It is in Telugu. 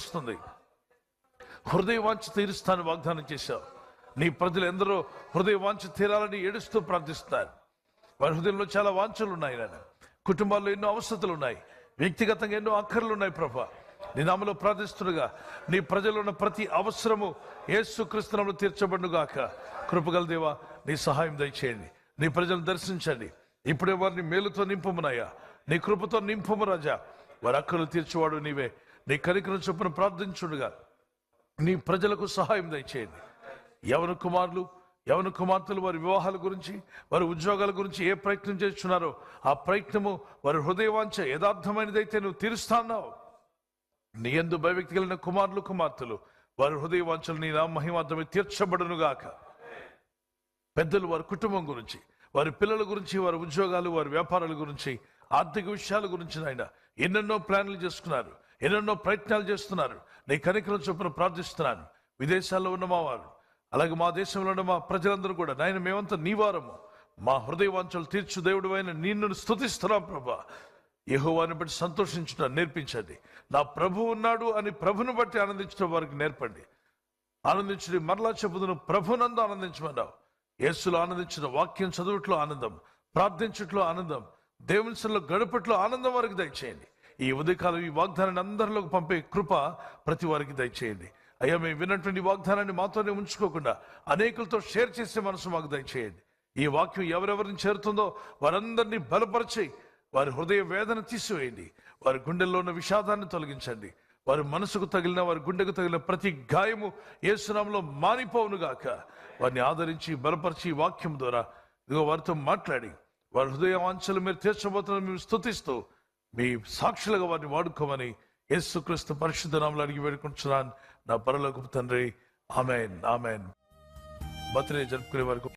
వస్తుంది. హృదయ వాంఛ తీరుస్తాను వాగ్దానం చేశావు. నీ ప్రజలు ఎందరో హృదయ వాంఛ తీరాలని ఏడుస్తూ ప్రార్థిస్తున్నారు. వారి హృదయంలో చాలా వాంఛలు ఉన్నాయి నాయన. కుటుంబాల్లో ఎన్నో అవసరతలు ఉన్నాయి, వ్యక్తిగతంగా ఎన్నో అక్కర్లు ఉన్నాయి ప్రభా. నీ నామములో ప్రార్థిస్తుండగా నీ ప్రజల్లో ఉన్న ప్రతి అవసరము యేసుక్రీస్తు నామములో తీర్చబడుగాక. కృపగల దేవా, నీ సహాయం దయచేయండి. నీ ప్రజలను దర్శించండి. ఇప్పుడే వారిని మేలుతో నింపుమునయ్యా, నీ కృపతో నింపుము రాజా. వారి అక్కర్లు తీర్చేవాడు నీవే. నీ కనికరం చొప్పున ప్రార్థించుండగా నీ ప్రజలకు సహాయం దయచేయండి. యవన కుమారులు, యవన కుమార్తెలు వారి వివాహాల గురించి, వారి ఉద్యోగాల గురించి ఏ ప్రయత్నం చేస్తున్నారో ఆ ప్రయత్నము వారి హృదయవాంఛ యథార్థమైనదైతే నువ్వు తీరుస్తాన్నావు. నీ యందు భయభక్తి కలిగిన కుమారులు, కుమార్తెలు వారి హృదయవాంఛలు నీ నామ మహిమార్థమే తీర్చబడునుగాక. పెద్దలు వారి కుటుంబం గురించి, వారి పిల్లల గురించి, వారి ఉద్యోగాలు, వారి వ్యాపారాల గురించి, ఆర్థిక విషయాల గురించి నాయన ఎన్నెన్నో ప్లాన్లు చేసుకున్నారు, ఎన్నెన్నో ప్రయత్నాలు చేస్తున్నారు. నీ కనికరం చొప్పున ప్రార్థిస్తున్నాను. విదేశాల్లో ఉన్న మా వారు, అలాగే మా దేశంలో ఉన్న మా ప్రజలందరూ కూడా నాయన మేమంతా నీ వారము. మా హృదయ వాంఛలు తీర్చు దేవుడు అయిన నిన్ను స్తుతిస్తున్నాం ప్రభా. యెహోవాను బట్టి సంతోషించడం నేర్పించండి. నా ప్రభు ఉన్నాడు అని ప్రభును బట్టి ఆనందించడం వారికి నేర్పండి. ఆనందించడం మరలా చెబుదును, ప్రభునందు ఆనందించమన్నావు. యేసులో ఆనందించిన వాక్యం చదువుట్లో ఆనందం, ప్రార్థించట్లో ఆనందం, దేవునిలో గడుపట్లో ఆనందం వారికి దయచేయండి. ఈ ఉదయకాలం ఈ వాగ్దానాన్ని అందరిలోకి పంపే కృప ప్రతి వారికి దయచేయండి. అయ్యా, మేము విన్నటువంటి వాగ్దానాన్ని మాతోనే ఉంచుకోకుండా అనేకులతో షేర్ చేసే మనసు మాకు దయచేయండి. ఈ వాక్యం ఎవరెవరిని చేరుతుందో వారందరినీ బలపరిచి వారి హృదయ వేదన తీసివేయండి. వారి గుండెల్లో ఉన్న విషాదాన్ని తొలగించండి. వారి మనసుకు తగిలిన, వారి గుండెకు తగిలిన ప్రతి గాయము యేసు నామములో మానిపోవునుగాక. వారిని ఆదరించి బలపరిచి వాక్యం ద్వారా ఇదిగో వారితో మాట్లాడి వారి హృదయ వాంఛలు మీరు తీర్చబోతున్న మేము స్తుతిస్తూ మీ సాక్షులుగా వారిని వాడుకోమని యేసుక్రీస్తు పరిశుద్ధ నామములో అడిగి వేడుకుంటున్నాను నా పరలోకపు తండ్రి. ఆమేన్, ఆమేన్. బర్త్డే జరుపుకునే వరకు